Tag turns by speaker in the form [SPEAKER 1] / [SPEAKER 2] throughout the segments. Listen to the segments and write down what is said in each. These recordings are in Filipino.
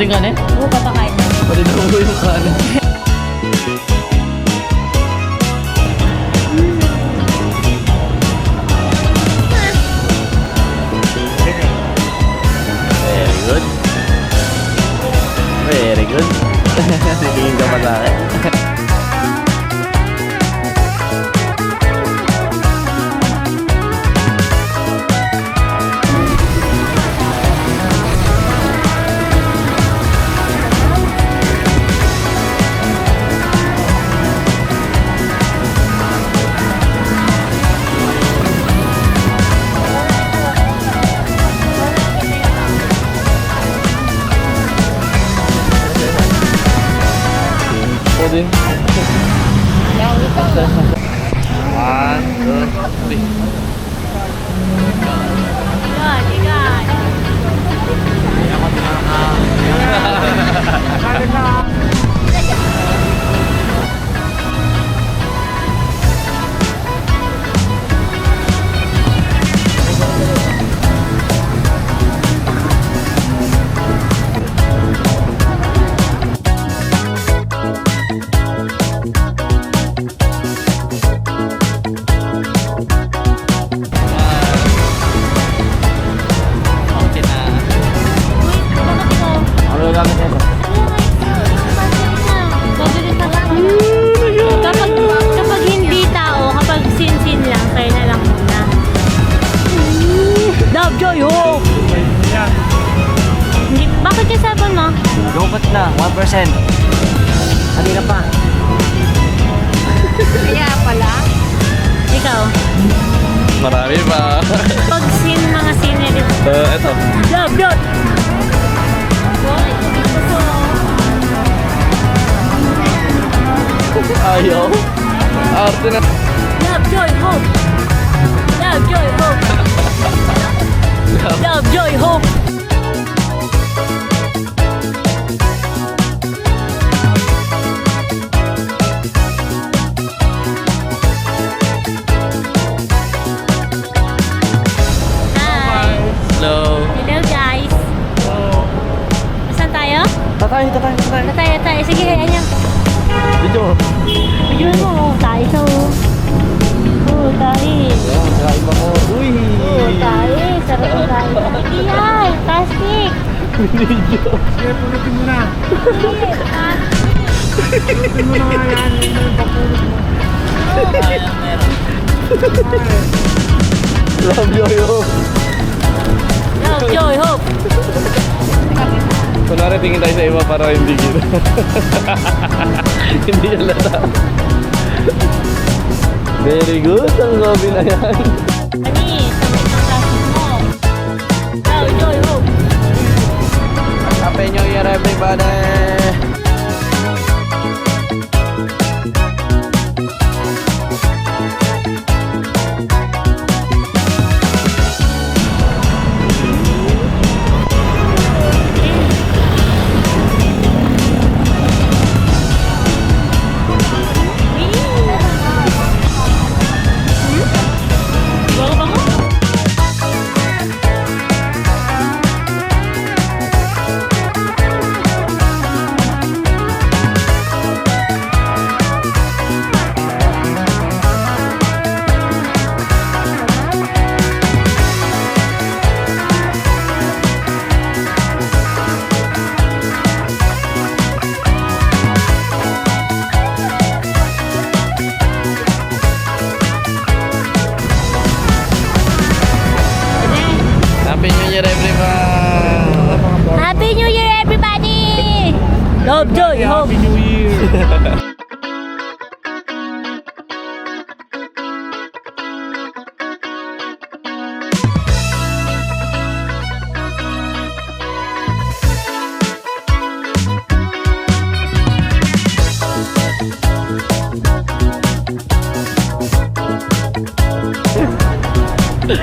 [SPEAKER 1] Pati yung kanin?
[SPEAKER 2] Oo, papakain.
[SPEAKER 1] Pati na ulo yung kanin. Very good. Very good. Titingin ka pa sa akin. Din. 1, 2, 3.
[SPEAKER 2] Kapag hindi tao, kapag sin-sin lang, kayo na lang muna. Love, joy, hope! Hindi, bakit yung cellphone mo?
[SPEAKER 1] Lobat na, 1%. Kanina pa.
[SPEAKER 2] Kaya pala? Ikaw?
[SPEAKER 1] Marami pa.
[SPEAKER 2] Pag mga scenery.
[SPEAKER 1] Eto.
[SPEAKER 2] Love, joy!
[SPEAKER 1] Ayaw. Arte na.
[SPEAKER 2] Love, joy, hope! Love, joy, hope! Love, joy, hope! Hi!
[SPEAKER 1] Hello.
[SPEAKER 2] Hello guys! Saan tayo?
[SPEAKER 1] Tatay.
[SPEAKER 2] Tayo. Sige, ayan.
[SPEAKER 1] Dito.
[SPEAKER 2] Video mo, tayo sa tayo.
[SPEAKER 1] Ayan, kain mo. Uy.
[SPEAKER 2] Tayo, sarap na tayo. Hindi yan, plastic.
[SPEAKER 1] Video.
[SPEAKER 3] Sige, pulutin mo na. Pulutin mo na nga yan. Yung papulot mo.
[SPEAKER 1] Love you.
[SPEAKER 2] Love, joy, hope.
[SPEAKER 1] Kunwari tingin tayo sa iba para hindi gina. Hindi halata. Very good ang lobby na yan.
[SPEAKER 2] Ani, sabay ng plastic mo. Love, joy, hope.
[SPEAKER 1] Happy New Year everybody! Year everyone!
[SPEAKER 2] Happy New Year everybody! Love, joy, hope.
[SPEAKER 3] Happy New Year!
[SPEAKER 1] Go!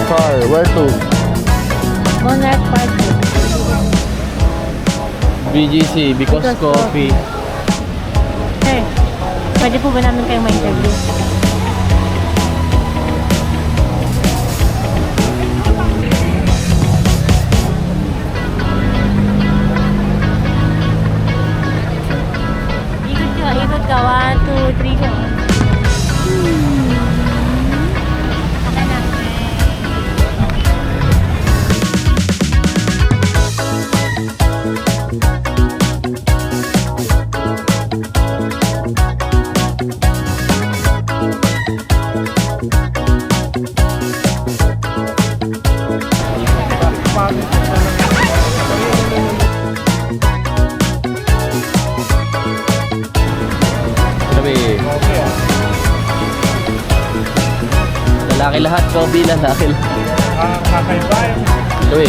[SPEAKER 1] Car, where to?
[SPEAKER 2] Monarch Park.
[SPEAKER 1] BGC, because coffee.
[SPEAKER 2] Sir, pwede po ba namin kayong ma-interview? Ikot ka. 1, 2, 3, go. Okay na.
[SPEAKER 1] Sabi, lalaki lahat, coffee lalaki lahat.
[SPEAKER 3] Kakaiba yun.
[SPEAKER 1] Sabi,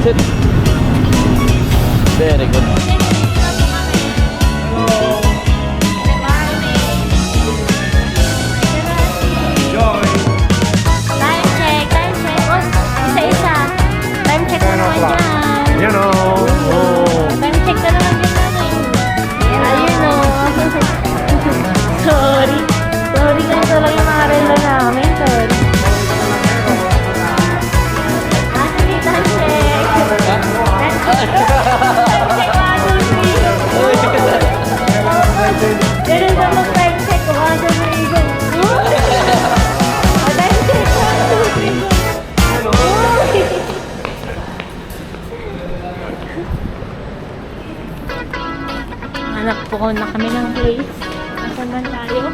[SPEAKER 1] sit. Very good.
[SPEAKER 3] Enjoy.
[SPEAKER 2] Time check. Oh, isa-isa. Time check na naman yan.
[SPEAKER 3] Yan o.
[SPEAKER 2] Time check na naman yan namin. Ayun o. Sorry. Sorry ganito lang yung mga relo namin. Sorry. Sige, time check. Time check, 1, 2, 3. Ganun ba mag-time check? 1, 2, 3, go. Time check, 1, 2, 3, go. Hanap po na kami ng place. Nasaan man tayo?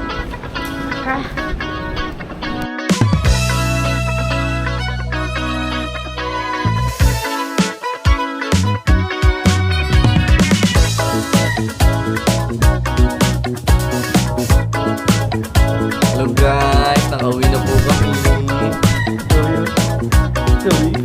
[SPEAKER 2] Ah.
[SPEAKER 1] Hello guys, nakauwi na po kami. Uwi.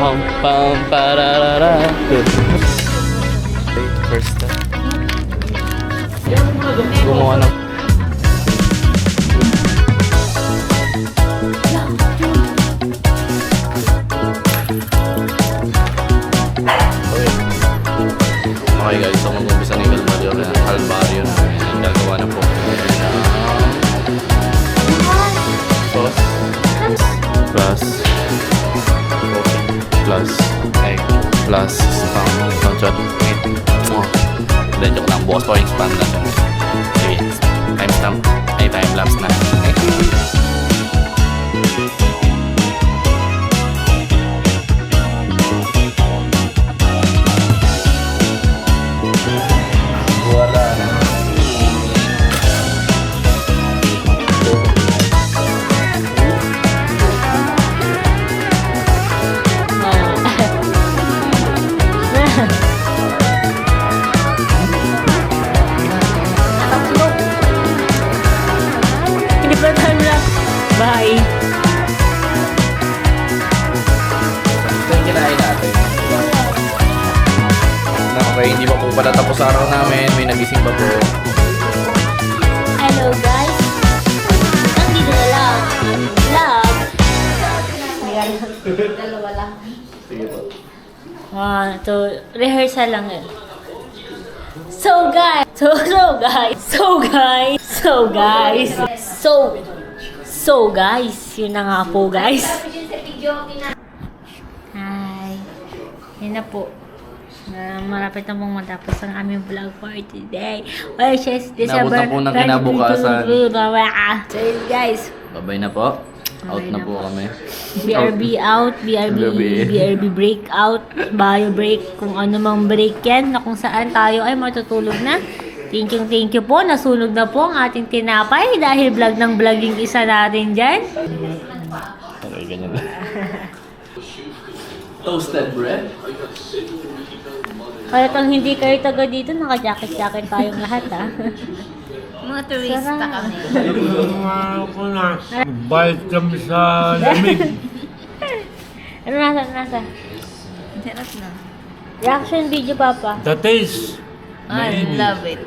[SPEAKER 1] Pam pam pararara. First step. Gumawa ng
[SPEAKER 4] Relax sa pang-shot. Hindi, joke lang. Bukas pa expand na. Sige, timestamp. Ay, time-lapse na. Wala na.
[SPEAKER 2] Hindi pa time lang. Bye.
[SPEAKER 4] Ito yung kinain natin. Okay, hindi pa po pala tapos araw namin. May nagising pa po.
[SPEAKER 2] Hello guys. Nandito na lang ang vlog. Dalawa lang.
[SPEAKER 4] Sige po.
[SPEAKER 2] Rehearsal lang yun. So guys, yun na nga po guys. Hi. Yun na po. Malapit na pong matapos ang aming vlog for today. Well, yes, December.
[SPEAKER 4] Inabot na po ng kinabukasan.
[SPEAKER 2] So yun guys.
[SPEAKER 4] Babay na po. Out
[SPEAKER 2] Babay
[SPEAKER 4] na
[SPEAKER 2] na
[SPEAKER 4] po kami.
[SPEAKER 2] BRB out, BRB break out, bio break, kung ano mang break yan, na kung saan tayo ay matutulog na. Thank you po. Nasunog na po ang ating tinapay dahil vlog ng vlog yung isa natin dyan.
[SPEAKER 4] Okay, ganyan lang. Toasted bread?
[SPEAKER 2] Halatang hindi kayo taga dito, naka-jacket-jacket tayong lahat ha.
[SPEAKER 5] Mga turista kami.
[SPEAKER 3] Ako na. Bayad kami sa lamig.
[SPEAKER 2] Ano nasa?
[SPEAKER 5] Sarap na.
[SPEAKER 2] Reaction video, Papa.
[SPEAKER 3] The taste.
[SPEAKER 5] I
[SPEAKER 3] Mainit.
[SPEAKER 5] love it.